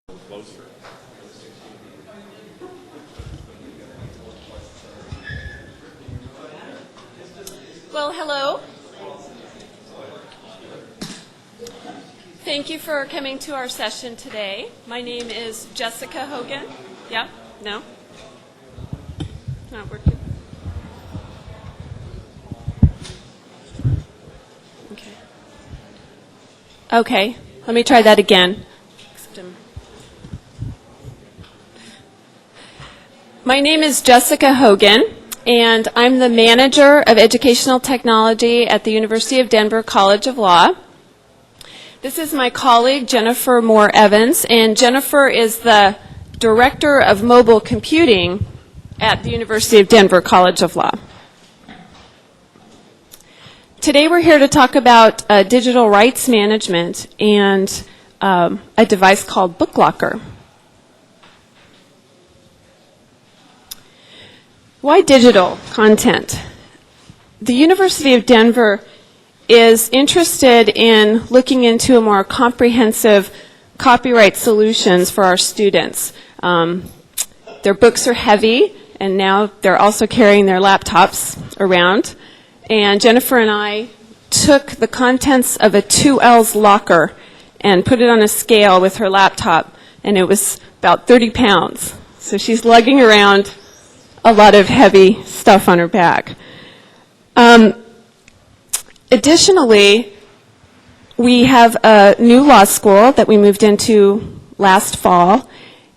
Closer. Well, hello. Thank you for coming to our session today. My name is Jessica Hogan. Yeah? No? Not working. Okay, let me try that again. My name is Jessica Hogan, and I'm the manager of educational technology at the University of Denver College of Law. This is my colleague, Jennifer Moore Evans, and Jennifer is the director of mobile computing at the University of Denver College of Law. Today we're here to talk about digital rights management and a device called Booklocker. Why digital content? The University of Denver is interested in looking into a more comprehensive copyright solutions for our students. Their books are heavy, and now they're also carrying their laptops around. And Jennifer and I took the contents of a 2L's locker and put it on a scale with her laptop, and it was about 30 pounds. So she's lugging around a lot of heavy stuff on her back. Additionally, we have a new law school that we moved into last fall,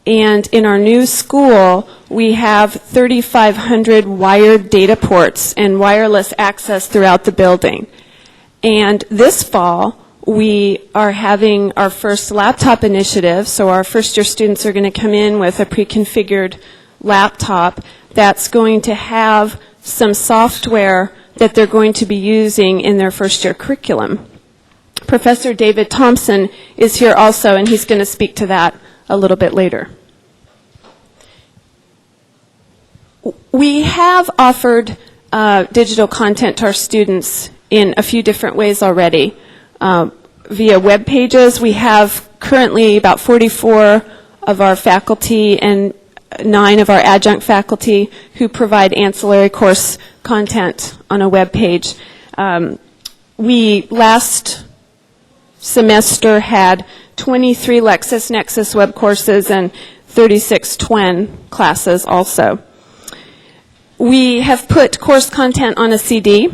and in our new school, we have 3,500 wired data ports and wireless access throughout the building. And this fall, we are having our first laptop initiative, so our first-year students are going to come in with a pre-configured laptop that's going to have some software that they're going to be using in their first-year curriculum. Professor David Thompson is here also, and he's going to speak to that a little bit later. We have offered digital content to our students in a few different ways already. Via web pages, we have currently about 44 of our faculty and 9 of our adjunct faculty who provide ancillary course content on a web page. We last semester had 23 LexisNexis web courses and 36 TWEN classes also. We have put course content on a CD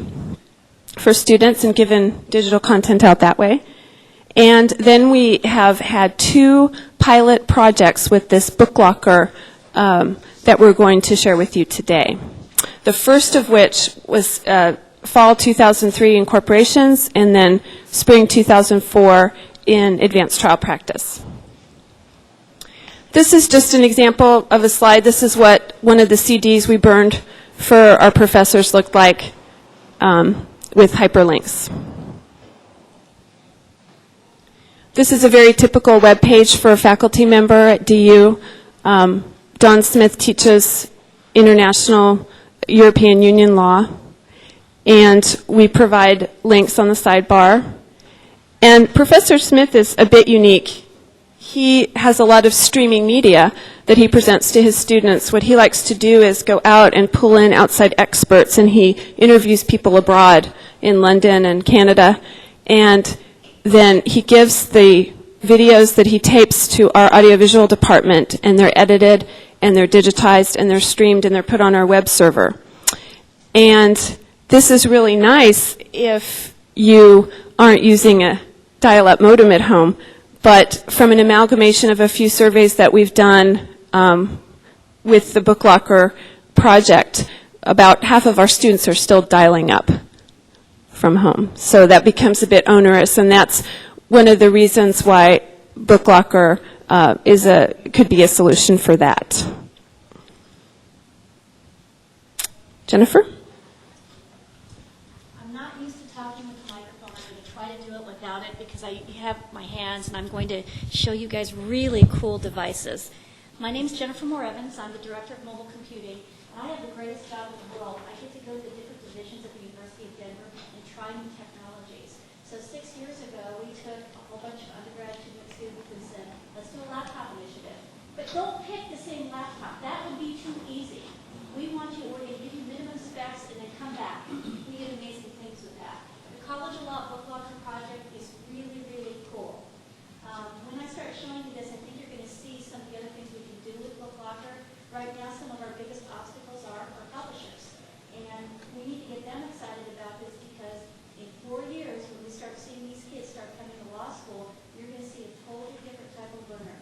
for students and given digital content out that way. And then we have had 2 pilot projects with this Booklocker that we're going to share with you today. The first of which was fall 2003 incorporations, and then spring 2004 in advanced trial practice. This is just an example of a slide. This is what one of the CDs we burned for our professors looked like with hyperlinks. This is a very typical web page for a faculty member at DU. Don Smith teaches international European Union law, and we provide links on the sidebar. And Professor Smith is a bit unique. He has a lot of streaming media that he presents to his students. What he likes to do is go out and pull in outside experts, and he interviews people abroad in London and Canada, and then he gives the videos that he tapes to our audiovisual department, and they're edited, and they're digitized, and they're streamed, and they're put on our web server. And this is really nice if you aren't using a dial-up modem at home, but from an amalgamation of a few surveys that we've done with the Booklocker project, about half of our students are still dialing up from home. So that becomes a bit onerous, and that's one of the reasons why Booklocker could be a solution for that. Jennifer? I'm not used to talking with the microphone. I'm going to try to do it without it because I have my hands, and I'm going to show you guys really cool devices. My name is Jennifer Moore Evans. I'm the director of mobile computing, and I have the greatest job in the world. I get to go to different divisions at the University of Denver and try new technologies. So 6 years ago, we took a whole bunch of undergrad students and said, let's let's do a laptop initiative. But don't pick the same laptop. That would be too easy. We want you, we're going to give you minimum specs and then come back. We get amazing things with that. The College of Law Booklocker project is really, really cool. When I start showing you this, I think you're going to see some of the other things we can do with Booklocker. Right now, some of our biggest obstacles are our publishers. And we need to get them excited about this because in 4 years, when we start seeing these kids start coming to law school, you're going to see a totally different type of learner.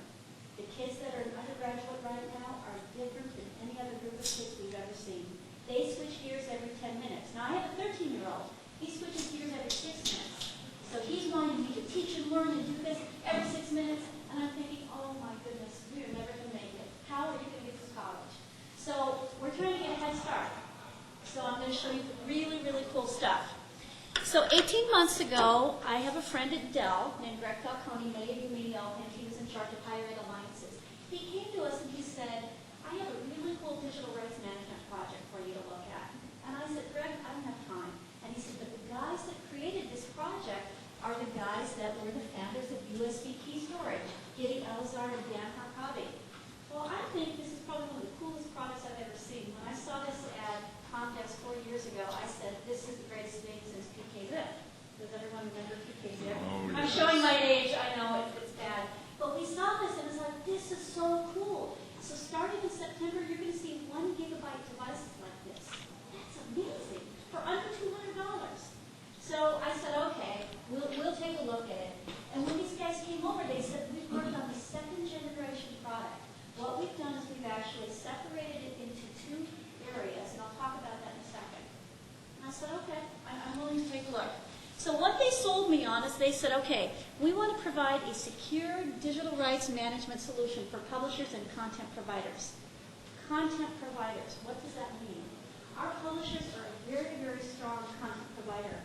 The kids that are in undergraduate right now are different than any other group of kids we've ever seen. They switch gears every 10 minutes. Now, I have a 13-year-old. He switches gears every 6 minutes. So he's wanting me to teach and learn and do this every 6 minutes, and I'm thinking, oh my goodness, we're never going to make it. How are you going to get to college? So we're trying to get a head start. So I'm going to show you really, really cool stuff. So 18 months ago, I have a friend at Dell named Greg Falcone. Many of you may know him. He was in charge of higher ed alliances. He came to us and he said, I have a really cool digital rights management project for you to look at. And I said, Greg, I don't have time. And he said, but the guys that created this project are the guys that were the founders of USB key storage, Giddy Elazar and Dan Harkabi. Well, I think this is probably one of the coolest products I've ever seen. When I saw this at Comdex 4 years ago, I said, this is the greatest thing since PKZip. Does everyone remember PKZip? Oh, yeah. I'm showing my age. I know it's bad. But we saw this and it's like, this is so cool. So starting in September, you're going to see 1 gigabyte devices like this. That's amazing. For under $200. So I said, okay, we'll take a look at it. And when these guys came over, they said, we've worked on the 2nd generation product. What we've done is we've actually separated it into 2 areas, and I'll talk about that in a second. And I said, okay, I'm willing to take a look. So what they sold me on is they said, okay, we want to provide a secure digital rights management solution for publishers and content providers. Content providers, what does that mean? Our publishers are a very, very strong content provider.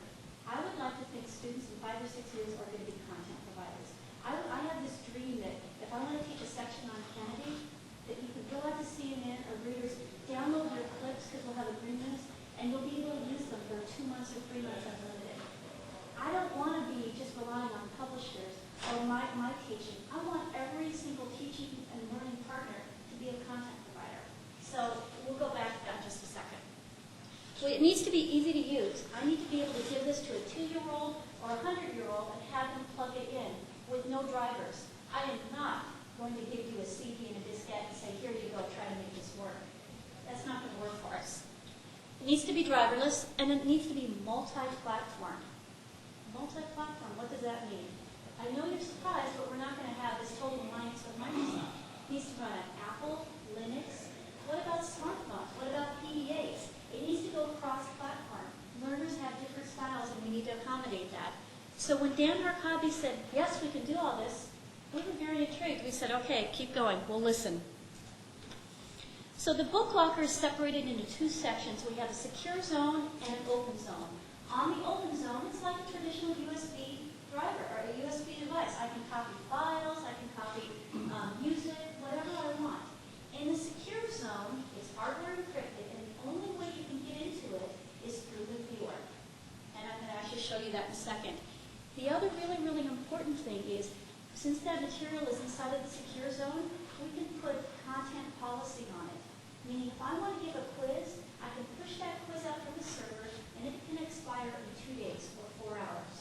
I would like to think students in 5 or 6 years are going to be content providers. I have this dream that if I want to teach a section on Kennedy, that you can go out to CNN or readers, download their clips because we'll have agreements, and you'll be able to use them for 2 months or 3 months unlimited. I don't want to be just relying on publishers or my teaching. I want every single teaching and learning partner to be a content provider. So we'll go back to that in just a second. So it needs to be easy to use. I need to be able to give this to a 2-year-old or a 100-year-old and have them plug it in with no drivers. I am not going to give you a CD and a diskette and say, here you go, try to make this work. That's not going to work for us. It needs to be driverless, and it needs to be multi-platform. Multi-platform, what does that mean? I know you're surprised, but we're not going to have this total alliance with Microsoft. It needs to run on Apple, Linux. What about smartphones? What about PDAs? It needs to go cross-platform. Learners have different styles, and we need to accommodate that. So when Dan Harkabi said, yes, we can do all this, we were very intrigued. We said, okay, keep going. We'll listen. So the Booklocker is separated into 2 sections. We have a secure zone and an open zone. On the open zone, it's like a traditional USB driver or a USB device. I can copy files, I can copy music, whatever I want. In the secure zone, it's hardware encrypted, and the only way you can get into it is through the viewer. And I'm going to actually show you that in a second. The other really, really important thing is, since that material is inside of the secure zone, we can put content policy on it. Meaning, if I want to give a quiz, I can push that quiz out from the server, and it can expire in 2 days or 4 hours.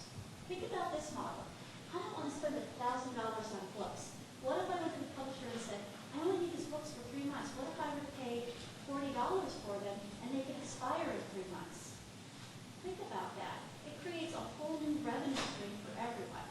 Think about this model. I don't want to spend $1,000 on books. What if I went to the publisher and said, I only need these books for 3 months. What if I were to pay $40 for them, and they can expire in 3 months? Think about that. It creates a whole new revenue stream for everyone.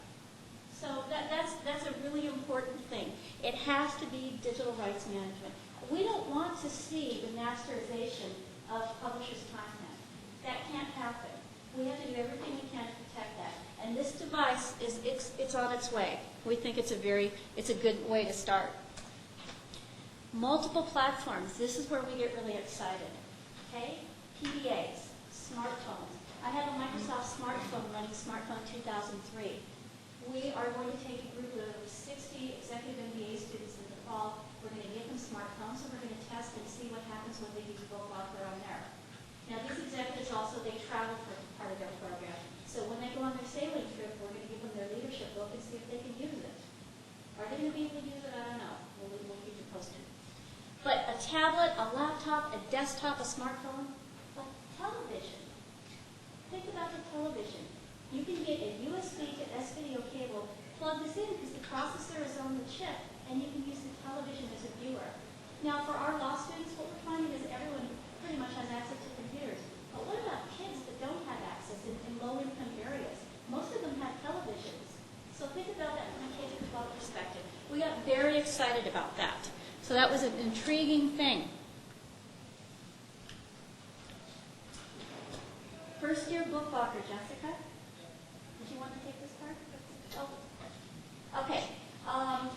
So that's a really important thing. It has to be digital rights management. We don't want to see the masterization of publishers' content. That can't happen. We have to do everything we can to protect that. And this device it's on its way. We think it's a good way to start. Multiple platforms. This is where we get really excited. Okay? PDAs, smartphones. I have a Microsoft smartphone running Smartphone 2003. We are going to take a group of 60 executive MBA students in the fall. We're going to give them smartphones, and we're going to test and see what happens when they use Booklocker on there. Now, these executives also, they travel for part of their program. So when they go on their sailing trip, we're going to give them their leadership book and see if they can use it. Are they going to be able to use tablet, a laptop, a desktop, a smartphone, but television. Think about the television. You can get a USB to S-video cable, plug this in because the processor is on the chip, and you can use the television as a viewer. Now, for our law students, what we're finding is everyone pretty much has access to computers. But what about kids that don't have access in low-income areas? Most of them have televisions. So think about that from a K-12 perspective. We got very excited about that. So that was an intriguing thing. First year Booklocker, Jessica? Did you want to take this part? Oh. Okay.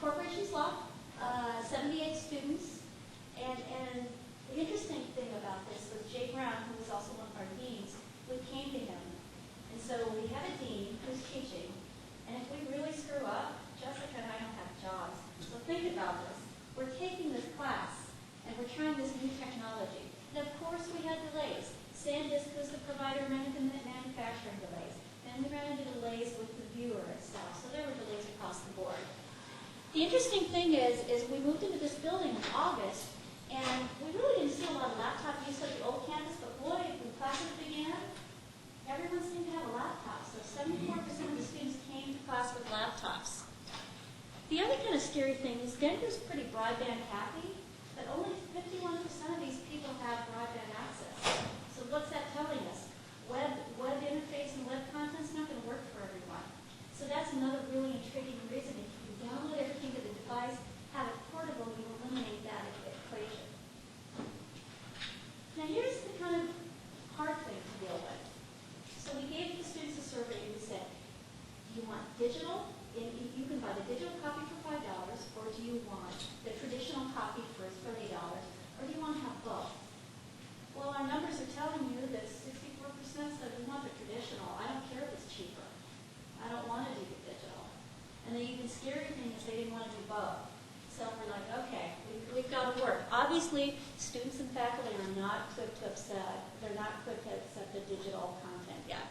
Corporations law, 78 students. And the interesting thing about this was Jay Brown, who was also one of our deans, we came to him. And so we have a dean who's teaching. And if we really screw up, Jessica and I don't have jobs. So think about this. We're taking this class, and we're trying this new technology. And of course, we had delays. SanDisk was the provider, ran into manufacturing delays. Then we ran into delays with the viewer itself. So there were delays across the board. The interesting thing is we moved into this building in August, and we really didn't see a lot of laptop use like the old campus, but boy, when classes began, everyone seemed to have a laptop. So 74% of the students came to class with laptops. The other kind of scary thing is Denver's pretty broadband happy, but only 51% of these people have broadband access. So what's that telling us? Web interface and web content's not going to work for everyone. So that's another really intriguing reason. If you download everything to the device, have it portable, you eliminate that equation. Now here's the kind of hard thing to deal with. So we gave the students a survey and we said, do you want digital? You can buy the digital copy for $5, or do you want the traditional copy for $30, or do you want to have both? Well, our numbers are telling you that 64% said we want the traditional. I don't care if it's cheaper. I don't want to do the digital. And the even scarier thing is they didn't want to do both. So we're like, okay, we've got to work. Obviously, students and faculty are not equipped to accept. They're not equipped to accept the digital content yet.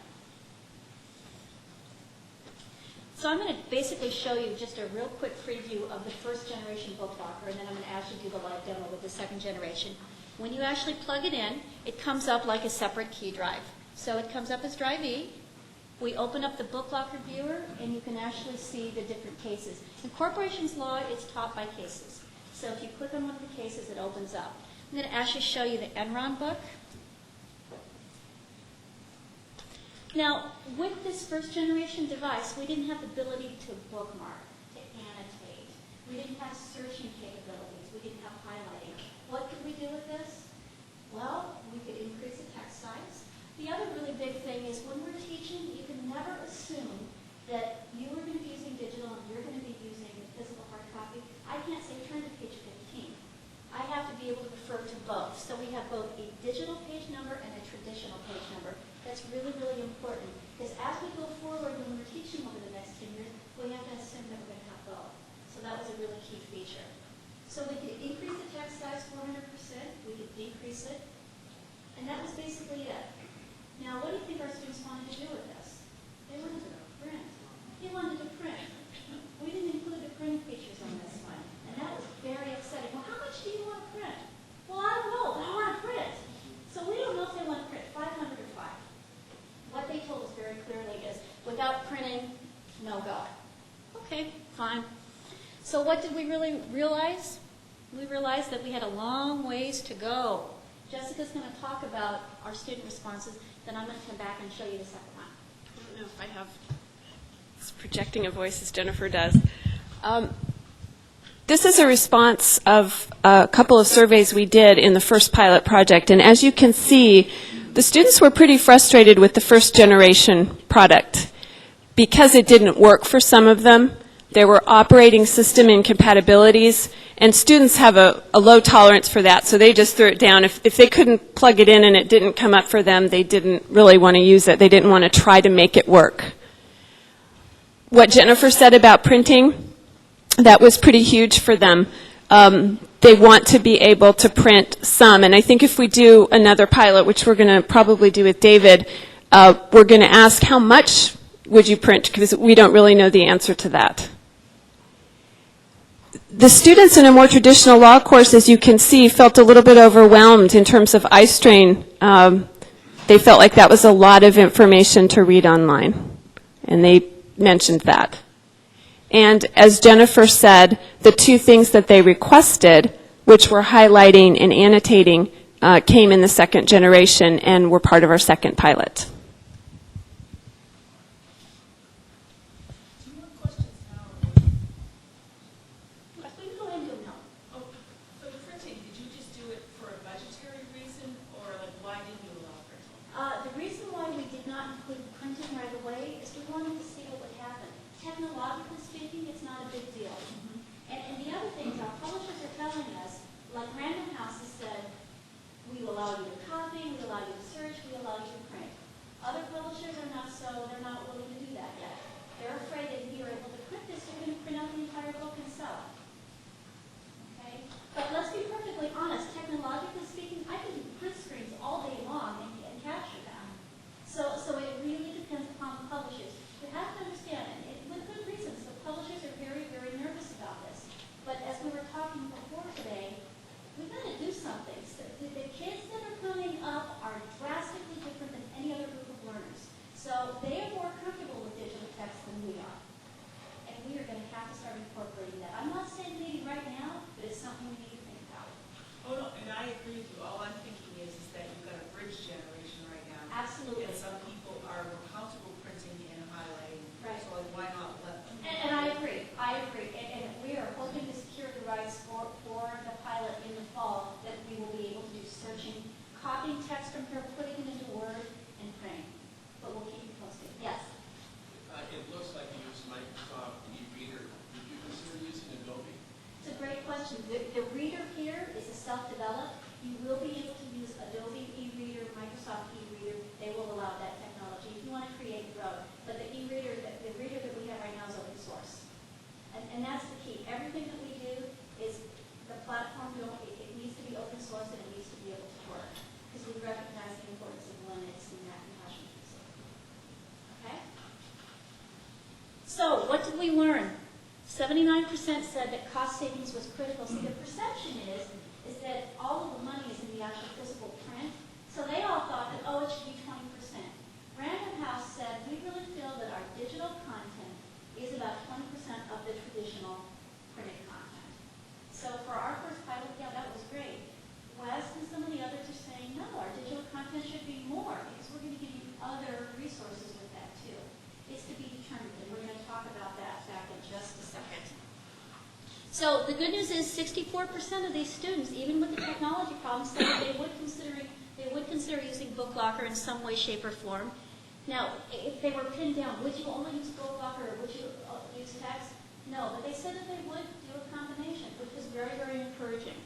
So I'm going to basically show you just a real quick preview of the first generation Booklocker, and then I'm going to actually do the live demo with the second generation. When you actually plug it in, it comes up like a separate key drive. So it comes up as drive E. We open up the Booklocker viewer, and you can actually see the different cases. In corporations law, it's taught by cases. So if you click on one of the cases, it opens up. I'm going to actually show you the Enron book. Now, with this first generation device, we didn't have the ability to bookmark, to annotate. We didn't have searching capabilities. We didn't have highlighting. What could we do with this? Well, we could increase the text size. The other really big thing is when we're teaching, you can never assume that you are going to be using digital and you're going to be using the physical hard copy. I can't say turn to page 15. I have to be able to refer to both. So we have both a digital page number and a traditional page number. That's really, really important because as we go forward when we're teaching over the next 10 years, we have to assume that we're going to have both. So that was a really key feature. So we could increase the text size 400%. We could decrease it. And that was basically it. Now, what do you think our students wanted to do with this? They wanted to print. They wanted to print. We didn't include the printing features on this one. And that was very exciting. Well, how much do you want to print? Well, I don't know, but I want to print. So we don't know if they want to print 500 or 5. What they told us very clearly is, without printing, no go. Okay, fine. So what did we really realize? We realized that we had a long ways to go. Jessica's going to talk about our student responses, then I'm going to come back and show you the second one. I don't know if I have it's projecting a voice as Jennifer does. This is a response of a couple of surveys we did in the first pilot project, and as you can see, the students were pretty frustrated with the first generation product because it didn't work for some of them. There were operating system incompatibilities, and students have a low tolerance for that, so they just threw it down. If they couldn't plug it in and it didn't come up for them, they didn't really want to use it. They didn't want to try to make it work. What Jennifer said about printing, that was pretty huge for them. They want to be able to print some, and I think if we do another pilot, which we're going to probably do with David, we're going to ask how much would you print, because we don't really know the answer to that. The students in a more traditional law course, as you can see, felt a little bit overwhelmed in terms of eye strain. They felt like that was a lot of information to read online, and they mentioned that. And as Jennifer said, the two things that they requested, which were highlighting and annotating, came in the second generation and were part of our second pilot. Do you have questions now? We can go ahead and do it now. Oh, for the printing, did you just do it for a budgetary reason, or like why didn't you allow printing? The reason why we did not include printing right away is we wanted to see what would happen. Technologically speaking, it's not a big deal. And the other thing is our publishers are telling us, like Random House has said, we will allow you to copy, we allow you to search, we allow you to print. Other publishers are not they're not willing to do that yet. They're afraid that if you're able to print this, you're going to print out the entire book and sell it. Okay? But let's be perfectly honest, technologically speaking, I can do print screens all day long and capture them. So it really depends upon the publishers. You have to understand, and with good reasons, the publishers are very, very nervous about this. But as we were talking before today, we've got to do something. So the kids that are coming up are drastically different than any other group of learners. So they are more comfortable with digital text than we are. And we are going to have to start incorporating that. I'm not saying maybe right now, but it's something we need to think about. Oh, no, and I agree with you. All I'm thinking is that you've got a bridge generation right now. Absolutely. And some people are more comfortable printing and highlighting. Right. So like, why not let them? And I agree. And we are hoping to secure the rights for the pilot in the fall, that we will be able to do searching, copying text from here, putting it into Word, and printing. But we'll keep you posted. Yes? It looks like you use Microsoft e-reader. Would you consider using Adobe? It's a great question. The reader here is a self-developed. You will be able to use Adobe e-reader, Microsoft e-reader. They will allow that technology if you want to create your own. But the e-reader, the reader that we have right now is open source. And that's the key. Everything that we do is the platform, it needs to be open source and it needs to be able to work. Because we recognize the importance of Linux and Macintosh and PC. Okay? So, what did we learn? 79% said that cost savings was critical. See, the perception is that all of the money is in the actual physical print. So they all thought that, oh, it should be 20%. Random House said, we really feel that our digital content is about 20% of the traditional printed content. So for our first pilot, yeah, that was great. Wes and some of the others are saying, no, our digital content should be more because we're going to give you other resources with that too. It's to be determined, and we're going to talk about that back in just a second. So the good news is 64% of these students, even with the technology problems, said that they would consider using Booklocker in some way, shape, or form. Now, if they were pinned down, would you only use Booklocker or would you use text? No, but they said that they would do a combination, which was very, very encouraging.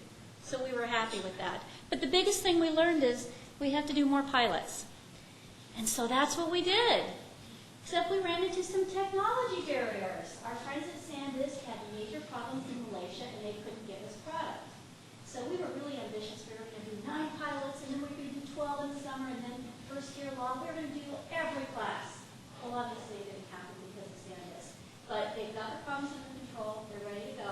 So we were happy with that. But the biggest thing we learned is we have to do more pilots. And so that's what we did. Except we ran into some technology barriers. Our friends at SanDisk had major problems in Malaysia and they couldn't get us product. So we were really ambitious. We were going to do 9 pilots and then we were going to do 12 in the summer and then first year law, we were going to do every class. Well, obviously it didn't happen because of SanDisk. But they've got the problems under control. They're ready to go.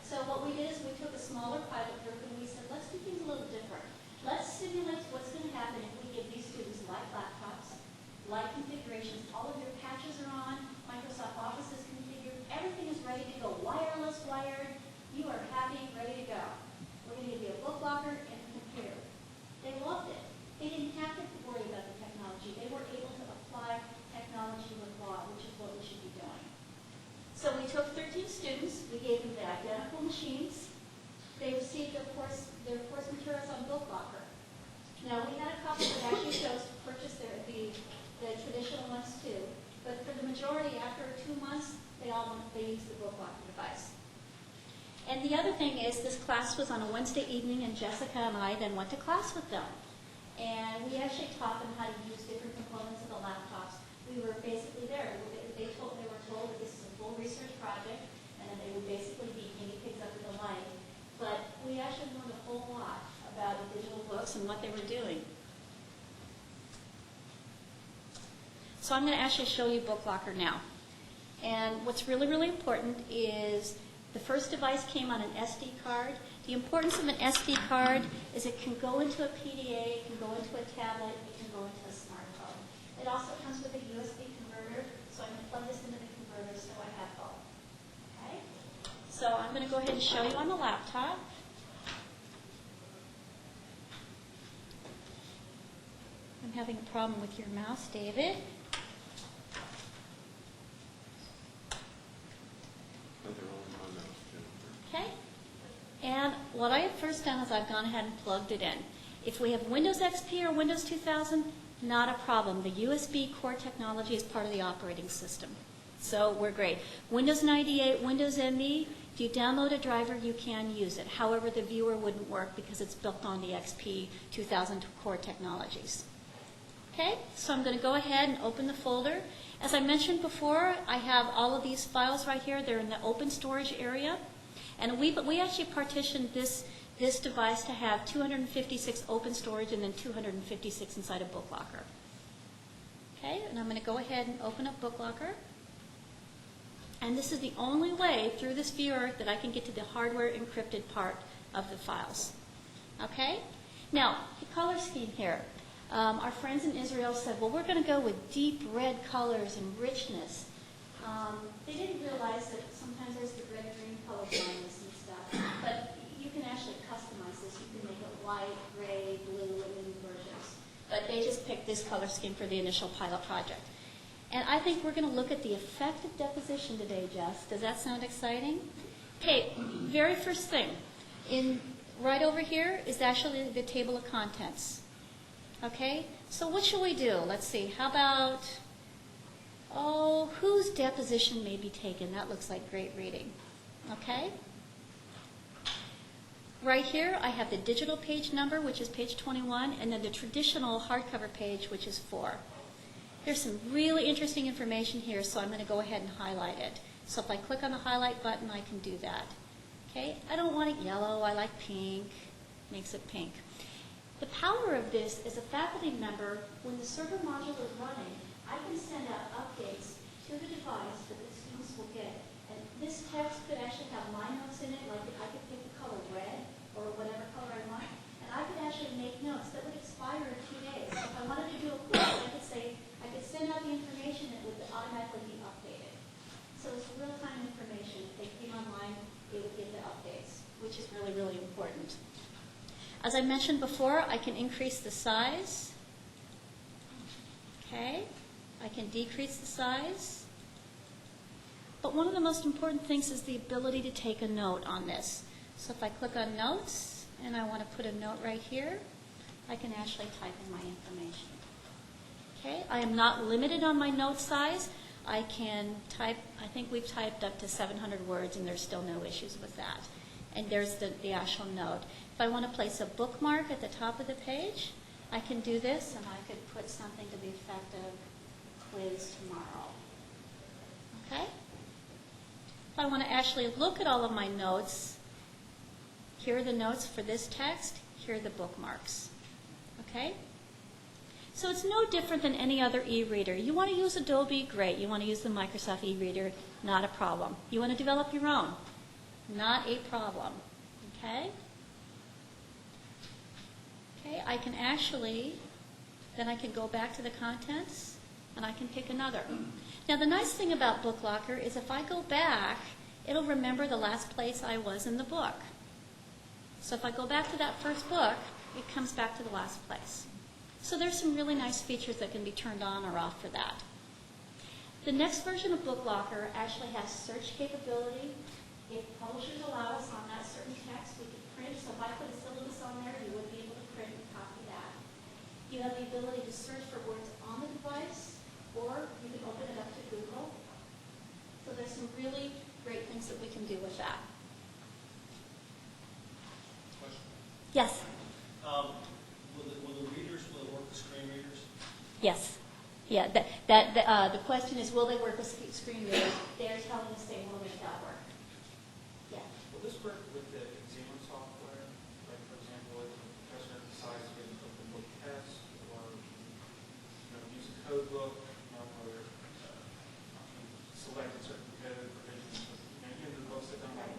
So what we did is we took a smaller pilot group and we said, let's do things a little different. Let's simulate what's going to happen if we give these students light laptops, light configurations. All of your patches are on. Microsoft Office is configured. Everything is ready to go. Wireless, wired. You are happy, ready to go. We're going to give you a Booklocker and a computer. They loved it. They didn't have to worry about the technology. They were able to apply technology with law, which is what we should be doing. So we took 13 students. We gave them the identical machines. They received their course materials on Booklocker. Now, we had a couple that actually chose to purchase the traditional ones too. But for the majority, after 2 months, they used the Booklocker device. And the other thing is this class was on a Wednesday evening, and Jessica and I then went to class with them. And we actually taught them how to use different components of the laptops. We were basically there. They were told that this is a full research project, and that they would basically be guinea pigs up to the line. But we actually learned a whole lot about the digital books and what they were doing. So I'm going to actually show you Booklocker now. And what's really, really important is The first device came on an SD card. The importance of an SD card is it can go into a PDA, it can go into a tablet, it can go into a smartphone. It also comes with a USB converter, so I'm going to plug this into the converter so I have both. Okay? So I'm going to go ahead and show you on the laptop. I'm having a problem with your mouse, David. Okay? And what I have first done is I've gone ahead and plugged it in. If we have Windows XP or Windows 2000, not a problem. The USB core technology is part of the operating system. So we're great. Windows 98, Windows ME, if you download a driver, you can use it. However, the viewer wouldn't work because it's built on the XP 2000 core technologies. Okay, so I'm going to go ahead and open the folder. As I mentioned before, I have all of these files right here. They're in the open storage area. And we actually partitioned this device to have 256 open storage and then 256 inside of Booklocker. Okay, and I'm going to go ahead and open up Booklocker. And this is the only way through this viewer that I can get to the hardware encrypted part of the files. Okay? Now, the color scheme here. Our friends in Israel said, well, we're going to go with deep red colors and richness. They didn't realize that sometimes there's the red-green color blindness and stuff. But you can actually customize this. You can make it white, gray, blue, and then versions. But they just picked this color scheme for the initial pilot project. And I think we're going to look at the effect of deposition today, Jess. Does that sound exciting? Okay, very first thing. Right over here is actually the table of contents. Okay, so what shall we do? Let's see. How about, whose deposition may be taken? That looks like great reading. Okay. Right here, I have the digital page number, which is page 21, and then the traditional hardcover page, which is 4. There's some really interesting information here, so I'm going to go ahead and highlight it. So if I click on the highlight button, I can do that. Okay, I don't want it yellow. I like pink. Makes it pink. The power of this is a faculty member, when the server module is running, I can send out updates to the device that the students will get. And this text could actually have my notes in it, like I could pick the color red or whatever color I want. And I could actually make notes that would expire in 2 days. So if I wanted to do a quiz, I could say, I could send out the information that would automatically be updated. So it's real-time information. If they came online, they would get the updates, which is really, really important. As I mentioned before, I can increase the size. Okay, I can decrease the size. But one of the most important things is the ability to take a note on this. So if I click on Notes, and I want to put a note right here, I can actually type in my information. Okay, I am not limited on my note size. I can type, I think we've typed up to 700 words, and there's still no issues with that. And there's the actual note. If I want to place a bookmark at the top of the page, I can do this, and I could put something to the effect of quiz tomorrow. Okay? If I want to actually look at all of my notes, here are the notes for this text, here are the bookmarks. Okay? So it's no different than any other e-reader. You want to use Adobe? Great. You want to use the Microsoft e-reader? Not a problem. You want to develop your own? Not a problem. Okay? Okay, I can actually, then I can go back to the contents, and I can pick another. Now, the nice thing about Booklocker is if I go back, it'll remember the last place I was in the book. So if I go back to that first book, it comes back to the last place. So there's some really nice features that can be turned on or off for that. The next version of Booklocker actually has search capability. If publishers allow us on that certain text, we can print. So if I put a syllabus on there, you would be able to print and copy that. You have the ability to search for words on the device, or you can open it up to Google. So there's some really great things that we can do with that. Question. Yes? Will the readers, will it work with screen readers? Yes. Yeah, the question is, will they work with screen readers? They're telling us they will make that work. Yeah. Will this work with the exam software? Like, for example, if the professor decides to give an open book test, or use a code book, or select a certain code provisions, any of the books that don't have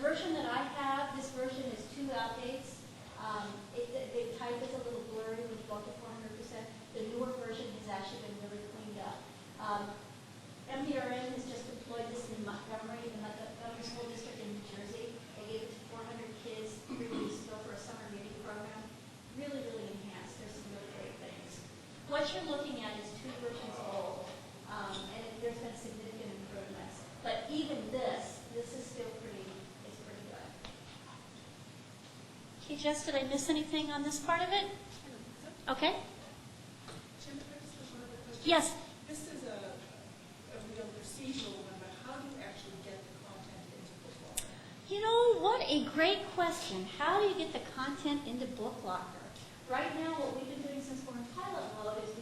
version that I have, this version is 2 updates. The type is a little blurry when you go up to 400%. The newer version has actually been really cleaned up. MDRM has just deployed this in Montgomery, in the Montgomery School District in New Jersey. They gave it to 400 kids 3 weeks ago for a summer reading program. Really, really enhanced. There's some really great things. What you're looking at is 2 versions old, and there's been significant improvements. But even this is still pretty good. Okay, Jess, did I miss anything on this part of it? Okay. Jim, I just have one other question. Yes. This is a real procedural one, but how do you actually get the content into Booklocker? You know, what a great question. How do you get the content into Booklocker? Right now, what we've been doing since we're in pilot mode is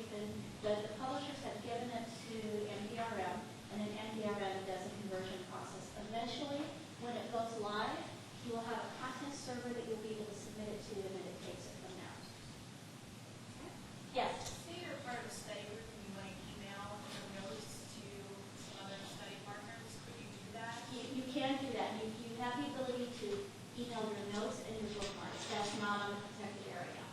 the publishers have given it to MDRM, and then MDRM does a conversion process. Eventually, when it goes live, you will have a content server that you'll be able to submit it to, and then it takes it from there. Yes? Say you're part of a study group and you want to email your notes to other study partners. Could you do that? You can do that. You have the ability to email your notes and your bookmarks. That's not on the protected area.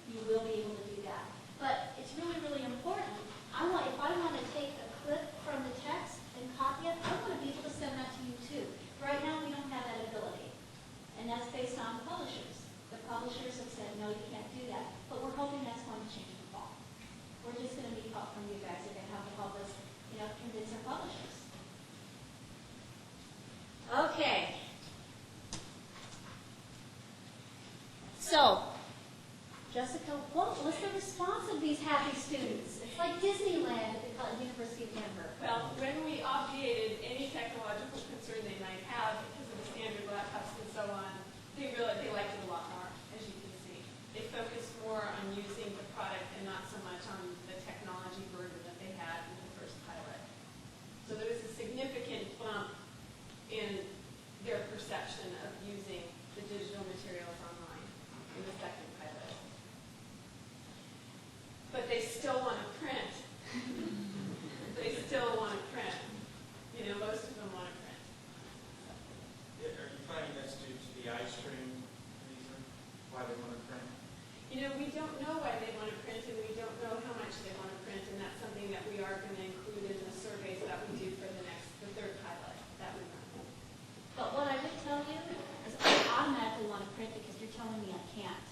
You will be able to do that. But it's really, really important. If I want to take a clip from the text and copy it, I want to be able to send that to you too. Right now, we don't have that ability. And that's based on publishers. The publishers have said, no, you can't do that. But we're hoping that's going to change in the fall. We're just going to need help from you guys. You're going to have to help us, convince our publishers. Okay. So, Jessica, what was the response of these happy students? It's like Disneyland at the University of Denver. Well, when we obviated any technological concern they might have because of the standard laptops and so on, they liked it a lot more, as you can see. They focused more on using the product and not so much on the technology burden that they had in the first pilot. So there was a significant bump in their perception of using the digital materials online in the second pilot. But they still want to print. They still want to print. Most of them want to print. Are you finding that's due to the iStream reason, why they want to print? We don't know why they want to print, and we don't know how much they want to print, and that's something that we are going to include in the surveys that we do for the third pilot that we run. But what I would tell you is I automatically want to print because you're telling me I can't.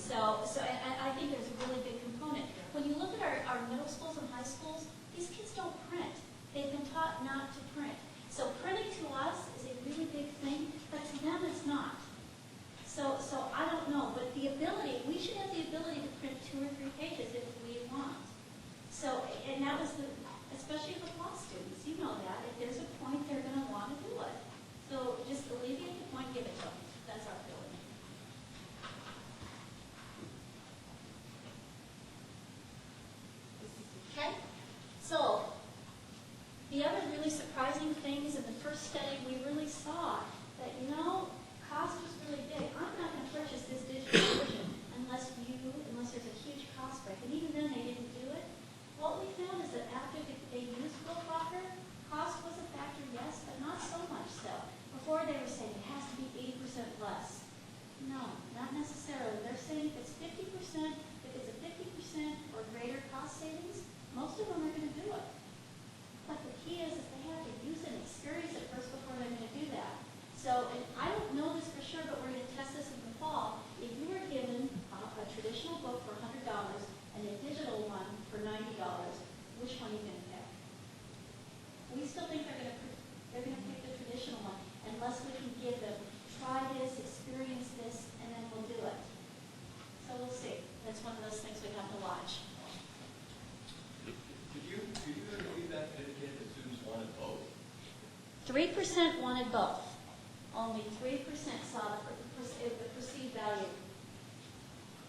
So I think there's a really big component. When you look at our middle schools and high schools, these kids don't print. They've been taught not to print. So printing to us is a really big thing, but to them it's not. So I don't know, but we should have the ability to print 2 or 3 pages if we want. So, and that was especially with law students, you know that. If there's a point, they're going to want to do it. So just alleviate the point, give it to them. That's our feeling. Okay? So, the other really surprising thing is in the first study, we really saw that, cost was really big. I'm not going to purchase this digital version unless there's a huge cost break. And even then, they didn't do it. What we found is that after they used Booklocker, cost was a factor, yes, but not so much so. Before they were saying it has to be 80% less. No, not necessarily. They're saying if it's 50%, if it's a 50% or greater cost savings, most of them are going to do it. But the key is they have to use it and experience it first before they're going to do that. So, and I don't know this for sure, but we're going to test this in the fall. If you were given a traditional book for $100 and a digital one for $90, which one are you going to pick? We still think they're going to pick the traditional one unless we can give them, try this, experience this, and then we'll do it. So we'll see. That's one of those things we have to watch. Did you agree that indicated that students wanted both? 3% wanted both. Only 3% saw the perceived value.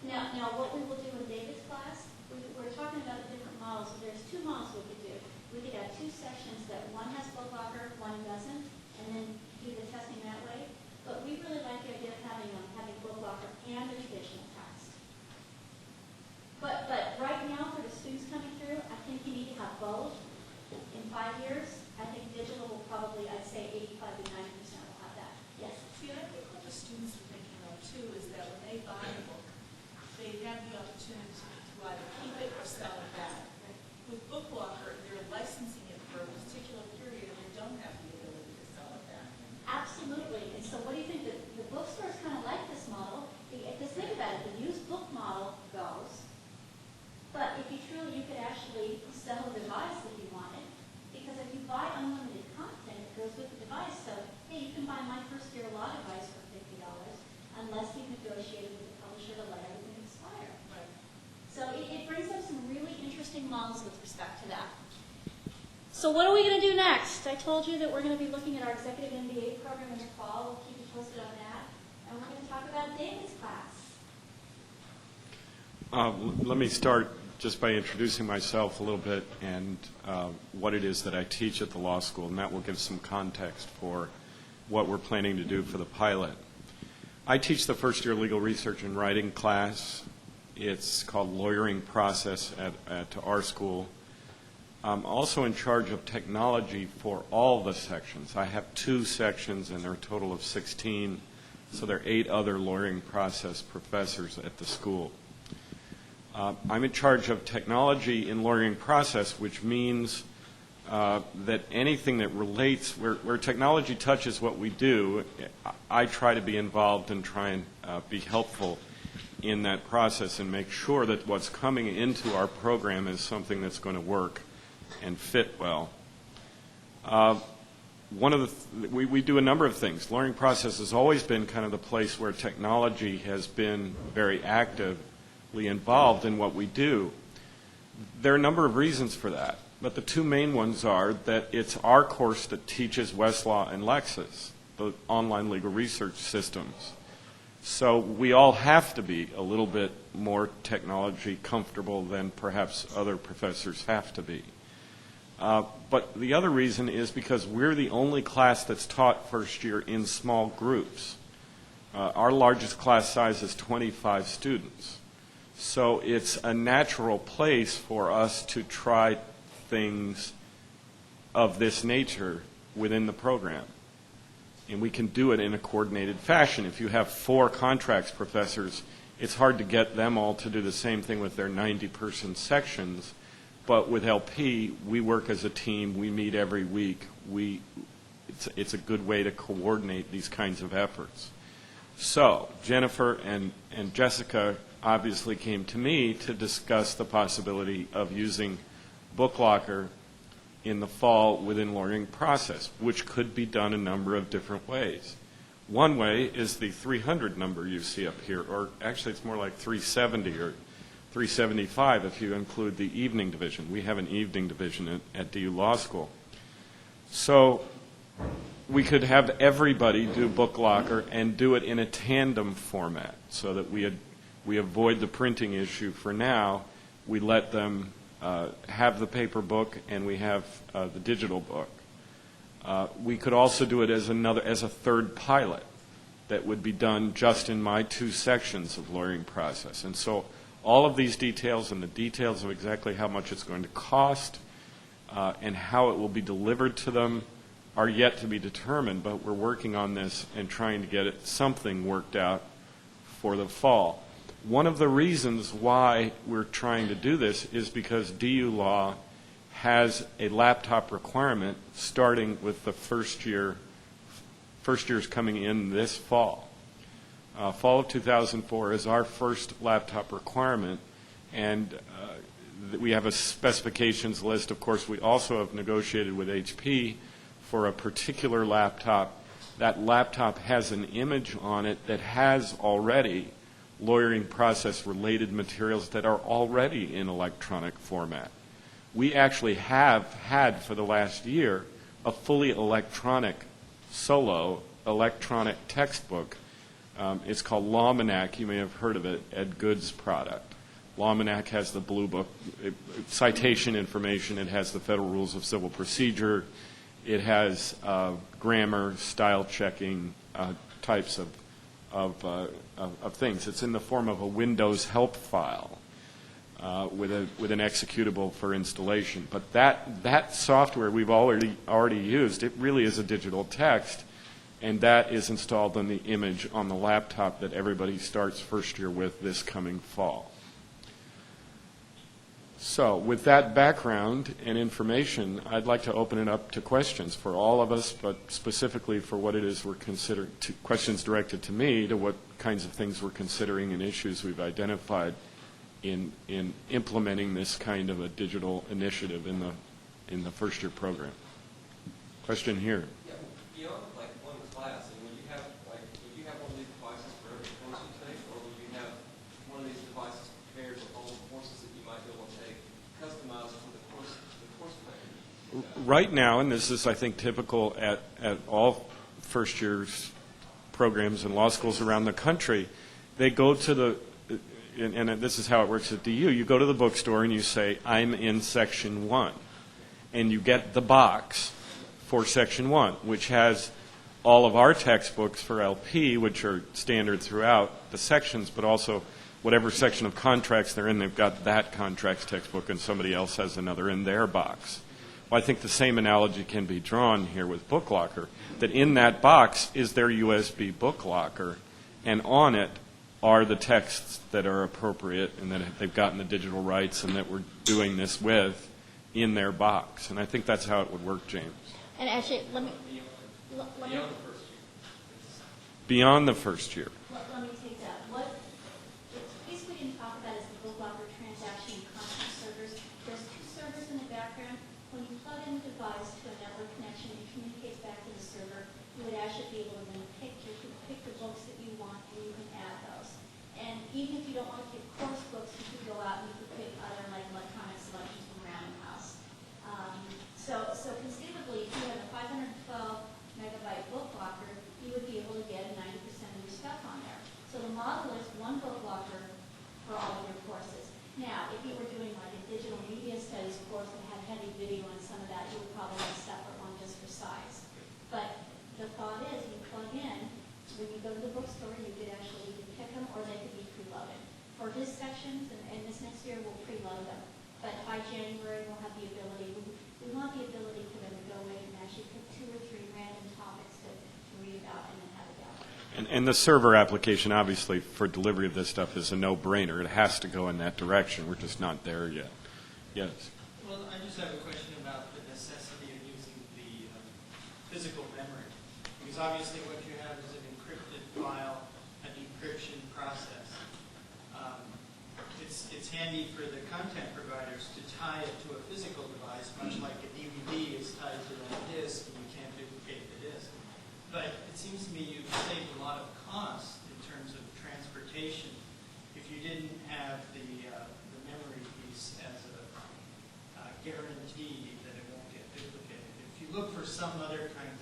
Now, what we will do in David's class, we're talking about the different models. So there's 2 models we could do. We could have 2 sections that one has Booklocker, one doesn't, and then do the testing that way. But we really like the idea of having Booklocker and a traditional text. But right now, for the students coming through, I think you need to have both. In 5 years, I think digital will probably, I'd say 85 to 90% will have that. Yes? students are thinking of too is that when they buy a book, they have the opportunity to either keep it or sell it back. With Booklocker, they're licensing it for a particular period and they don't have the ability to sell it back. Absolutely. And so what do you think? The bookstores kind of like this model. Because think about it, the used book model goes, but if you truly, you could actually sell a device if you wanted. Because if you buy unlimited content, it goes with the device. So, hey, you can buy my first year law device for $50 unless you've negotiated with the publisher to let everything expire. Right. So it brings up some really interesting models with respect to that. So what are we going to do next? I told you that we're going to be looking at our executive MBA program in the fall. We'll keep you posted on that. And we're going to talk about David's class. Let me start just by introducing myself a little bit and what it is that I teach at the law school, and that will give some context for what we're planning to do for the pilot. I teach the first-year legal research and writing class. It's called Lawyering Process at our school. I'm also in charge of technology for all the sections. I have 2 sections, and there are a total of 16, so there are 8 other lawyering process professors at the school. I'm in charge of technology in lawyering process, which means that anything that relates, where technology touches what we do, I try to be involved and try and be helpful in that process and make sure that what's coming into our program is something that's going to work and fit well. We do a number of things. Lawyering process has always been kind of the place where technology has been very actively involved in what we do. There are a number of reasons for that, but the 2 main ones are that it's our course that teaches Westlaw and Lexis, the online legal research systems. So we all have to be a little bit more technology comfortable than perhaps other professors have to be. But the other reason is because we're the only class that's taught first year in small groups. Our largest class size is 25 students. So it's a natural place for us to try things of this nature within the program. And we can do it in a coordinated fashion. If you have 4 contracts professors, it's hard to get them all to do the same thing with their 90-person sections. But with LP, we work as a team. We meet every week. It's a good way to coordinate these kinds of efforts. So Jennifer and Jessica obviously came to me to discuss the possibility of using Booklocker in the fall within lawyering process, which could be done a number of different ways. One way is the 300 number you see up here, or actually it's more like 370 or 375 if you include the evening division. We have an evening division at DU Law School. So we could have everybody do Booklocker and do it in a tandem format so that we avoid the printing issue for now. We let them have the paper book and we have the digital book. We could also do it as a third pilot that would be done just in my 2 sections of lawyering process. And so all of these details and the details of exactly how much it's going to cost and how it will be delivered to them are yet to be determined, but we're working on this and trying to get something worked out for the fall. One of the reasons why we're trying to do this is because DU Law has a laptop requirement starting with the first years coming in this fall. Fall of 2004 is our first laptop requirement, and we have a specifications list. Of course, we also have negotiated with HP for a particular laptop. That laptop has an image on it that has already lawyering process related materials that are already in electronic format. We actually have had for the last year a fully electronic solo electronic textbook. It's called Lawmanac. You may have heard of it, Ed Good's product. Lawmanac has the blue book, citation information. It has the Federal Rules of Civil Procedure. It has grammar, style checking types of things. It's in the form of a Windows help file with an executable for installation. But that software we've already used. It really is a digital text, And that is installed on the image on the laptop that everybody starts first year with this coming fall. So with that background and information, I'd like to open it up to questions for all of us, but specifically for what it is we're considering, questions directed to me, to what kinds of things we're considering and issues we've identified in implementing this kind of a digital initiative in the first year program. Question here. Yeah, beyond like one class, and would you have one of these devices for every course you take, or would you have one of these devices prepared with all the courses that you might be able to take, customized for the course plan? Right now, and this is, I think, typical at all first year's programs in law schools around the country, they go to the, and this is how it works at DU, you go to the bookstore and you say, I'm in section 1, and you get the box for section 1, which has all of our textbooks for LP, which are standard throughout the sections, but also whatever section of contracts they're in, they've got that contracts textbook, and somebody else has another in their box. Well, I think the same analogy can be drawn here with Booklocker, that in that box is their USB Booklocker, and on it are the texts that are appropriate and that they've gotten the digital rights and that we're doing this with in their box. And I think that's how it would work, James. And actually, let me Beyond the first year. let me take that. What the piece we didn't talk about is the Booklocker transaction and content servers. There's 2 servers in the background. When you plug in the device to a network connection, it communicates back to the server. You would actually be able to then pick the books that you want, and you can add those. And even if you don't want to pick course books, you could go out and you could pick other like electronic selections from Random House. So conceivably, if you had a 512 megabyte Booklocker, you would be able to get 90% of your stuff on there. So the model is one Booklocker for all of your courses. Now, if you were doing like a digital media studies course that had heavy video and some of that, you would probably have a separate one just for size. But the thought is, you plug in, when you go to the bookstore, you could actually either pick them or they could be preloaded. For his sections, and this next year, we'll preload them. But by January, we'll have the ability, we want the ability for them to go in and actually pick 2 or 3 random topics to read about and then have it down. And the server application, obviously, for delivery of this stuff is a no-brainer. It has to go in that direction. We're just not there yet. Yes? Well, I just have a question about the necessity of using the physical memory. Because obviously what you have is an encrypted file, a decryption process. It's handy for the content providers to tie it to a physical device, much like a DVD is tied to a disk, and you can't duplicate the disk. But it seems to me you've saved a lot of cost in terms of transportation if you didn't have the memory piece as a guarantee that it won't get duplicated. If you look for some other kind of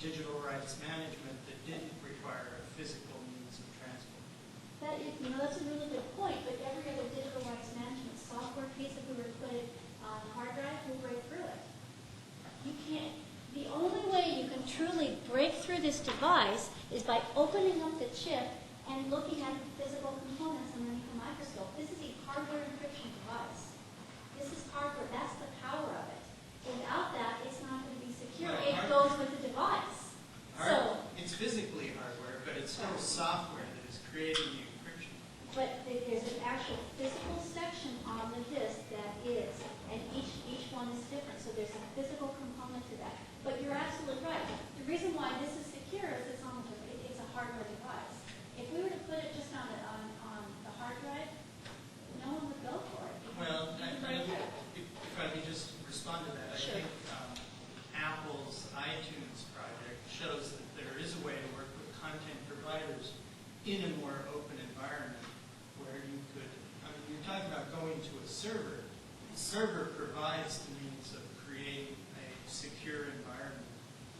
digital rights management that didn't require a physical means of transport. That's a really good point, but every other digital rights management software piece, if we were to put it on a hard drive, will break through it. You can't. The only way you can truly break through this device is by opening up the chip and looking at the physical components underneath the microscope. This is a hardware encryption device. This is hardware. That's the power of it. Without that, it's not going to be secure. Well, it goes with the device. It's physically hardware, but it's still software that is creating the encryption. But there's an actual physical section on the disk that is, and each one is different. So there's a physical component to that. But you're absolutely right. The reason why this is secure is it's a hardware device. If we were to put it just on the hard drive, no one would go for it. Well, if I could just respond to that, Sure. I think Apple's iTunes project shows that there is a way to work with content providers in a more open environment where you could, you're talking about going to a server. The server provides the means of creating a secure environment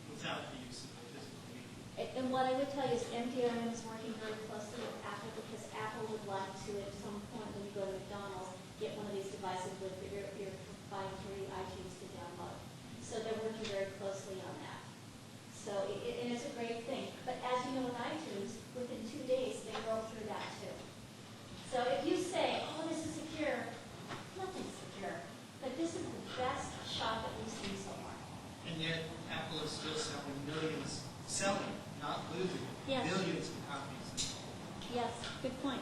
without the use of the physical medium. And what I would tell you is MDRM is working very closely with Apple because Apple would like to, at some point when you go to McDonald's, get one of these devices with your proprietary iTunes to download. So they're working very closely on that. So and it's a great thing. But as you know with iTunes, within 2 days, they roll through that too. So if you say, oh, this is secure, nothing's secure. But this is the best shot that we've seen so far. And yet Apple is still selling Yes. millions of copies. Yes, good point.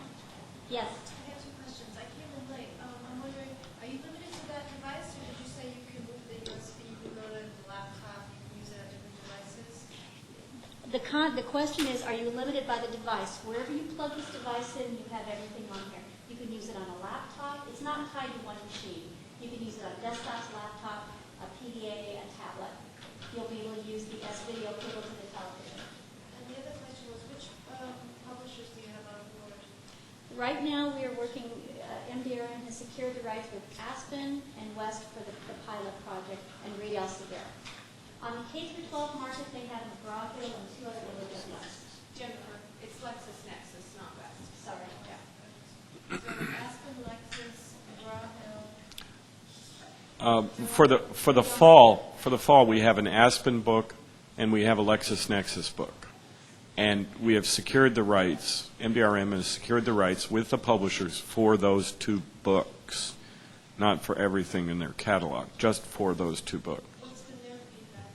Yes. I have two questions. I came in late. I'm wondering, are you limited to that device, or did you say you can move the USB, you can go to the laptop, you can use it on different devices? The question is, are you limited by the device? Wherever you plug this device in, you have everything on here. You can use it on a laptop. It's not tied to one machine. You can use it on desktops, laptop, a PDA, a tablet. You'll be able to use the S-video cable to the television. And the other question was, which publishers do you have on board? Right now, we are working, MDRM has secured the rights with Aspen and West for the pilot project, and Reed Elsevier. On the K-12 market, they have McGraw-Hill and two other ones. Jennifer, it's LexisNexis, not West. Sorry. Yeah. So Aspen, Lexus, McGraw-Hill. For the fall, we have an Aspen book and we have a LexisNexis book. And we have secured the rights, MDRM has secured the rights with the publishers for those two books, not for everything in their catalog, just for those two books. What's been their feedback,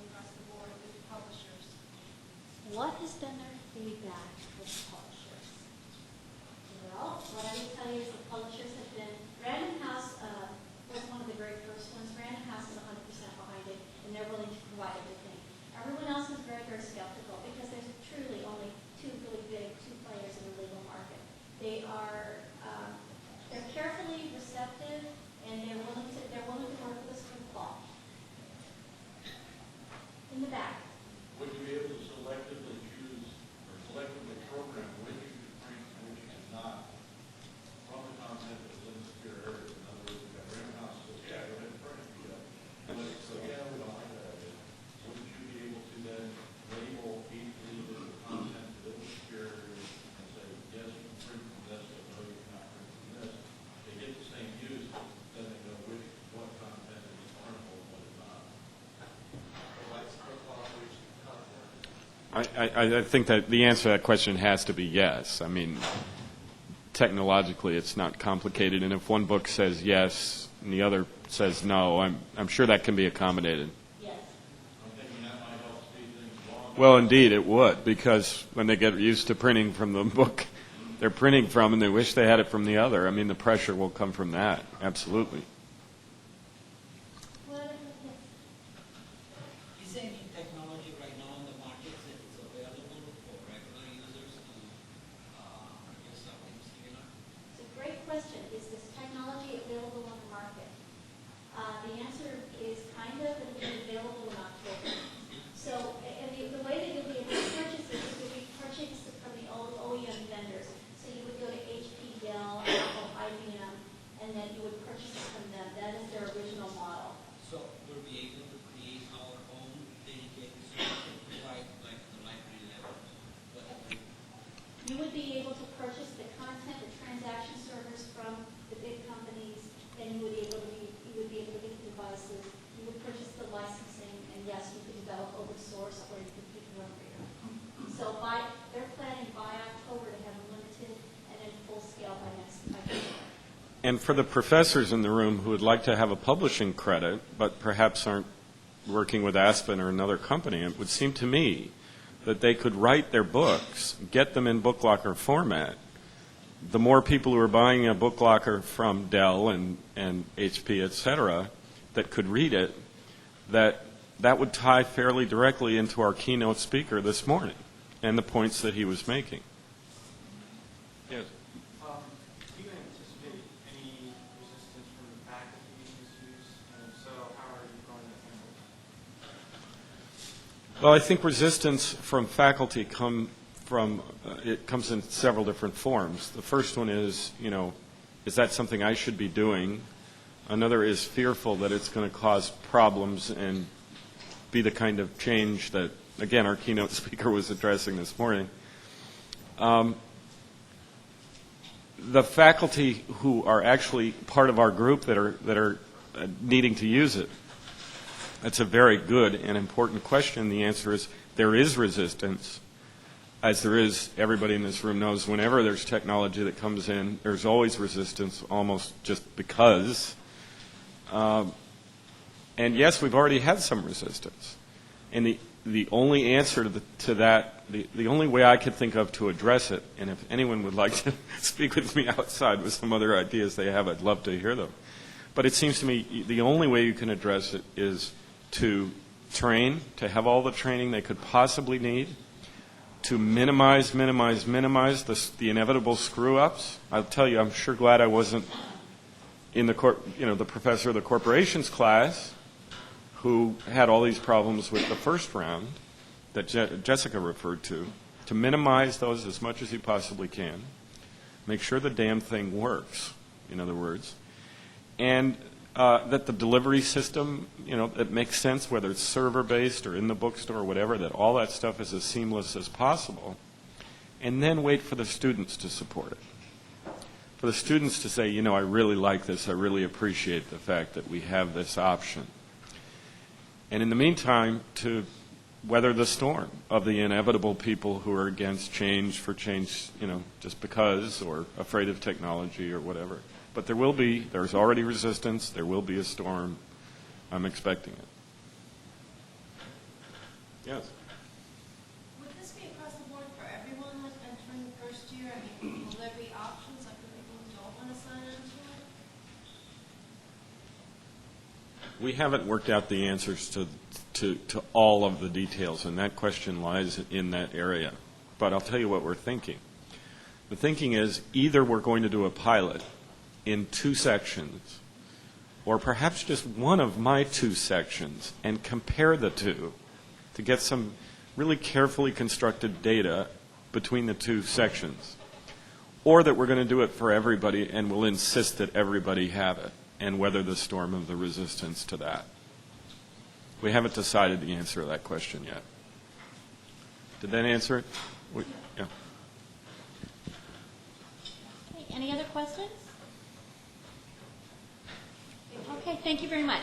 across the board with the publishers? What has been their feedback with the publishers? Well, what I will tell you is the publishers have been, Random House was one of the very first ones. Random House is 100% behind it, and they're willing to provide everything. Everyone else is very, very skeptical because there's truly only two really big, two players in the legal market. They are, they're carefully receptive, and they're willing to work with us for the fall. In the back. Would you be able to selectively choose or selectively program which you could print and which you could not from the content that's in the secure area? In other words, you've got Random House says, yeah, go ahead and print it. So, yeah, we don't like that idea. Wouldn't you be able to then label each of the content within the secure area and say, yes, you can print from this, but no, you cannot print from this? They get the same use, but then they know what content is printable and what is not. I think that the answer to that question has to be yes. I mean, technologically, it's not complicated, and if one book says yes and the other says no, I'm sure that can be accommodated. Yes. I'm thinking that might help speed things along. Well, indeed, it would, because when they get used to printing from the book they're printing from and they wish they had it from the other, I mean, the pressure will come from that, absolutely. Is there any technology right now in the market that is available for regular users to use something similar? It's a great question. Is this technology available on the market? The answer is kind of, it'll be available in October. So, and the way that you'll be able to purchase it is you'll be purchasing it from the old OEM vendors. So you would go to HP, Dell, Apple, IBM, and then you would purchase it from them. That is their original model. So we'll be able to create our own dedicated solution, provide like the library level. You would be able to purchase the content, the transaction servers from the big companies, and you would be able to get the devices. You would purchase the licensing, and yes, you could develop open source or you could pick one reader. So they're planning by October to have it limited and then full scale by next October. And for the professors in the room who would like to have a publishing credit, but perhaps aren't working with Aspen or another company, it would seem to me that they could write their books, get them in Booklocker format. The more people who are buying a Booklocker from Dell and HP, et cetera, that could read it, that would tie fairly directly into our keynote speaker this morning and the points that he was making. Yes. Do you anticipate any resistance from the faculty to this use? And if so, how are you going to handle it? Well, I think resistance from faculty comes in several different forms. The first one is, is that something I should be doing? Another is fearful that it's going to cause problems and be the kind of change that, again, our keynote speaker was addressing this morning. The faculty who are actually part of our group that are needing to use it, that's a very good and important question. The answer is there is resistance, as there is, everybody in this room knows, whenever there's technology that comes in, there's always resistance, almost just because. And yes, we've already had some resistance. And the only answer to that, the only way I could think of to address it, and if anyone would like to speak with me outside with some other ideas they have, I'd love to hear them. But it seems to me the only way you can address it is to train, to have all the training they could possibly need, to minimize the inevitable screw-ups. I'll tell you, I'm sure glad I wasn't in the the professor of the corporations class who had all these problems with the first round that Jessica referred to minimize those as much as you possibly can, make sure the damn thing works, in other words, and that the delivery system, that makes sense, whether it's server-based or in the bookstore or whatever, that all that stuff is as seamless as possible, and then wait for the students to support it. For the students to say, I really like this, I really appreciate the fact that we have this option. And in the meantime, to weather the storm of the inevitable people who are against change for change, just because, or afraid of technology or whatever. But there's already resistance, there will be a storm. I'm expecting it. Yes? Would this be across the board for everyone that's entering the first year? I mean, will there be options like for people who don't want to sign on to it? We haven't worked out the answers to all of the details, and that question lies in that area. But I'll tell you what we're thinking. The thinking is either we're going to do a pilot in 2 sections, or perhaps just one of my 2 sections, and compare the 2 to get some really carefully constructed data between the 2 sections. Or that we're going to do it for everybody and we'll insist that everybody have it and weather the storm of the resistance to that. We haven't decided the answer to that question yet. Did that answer it? Yeah. Okay, any other questions? Okay, thank you very much.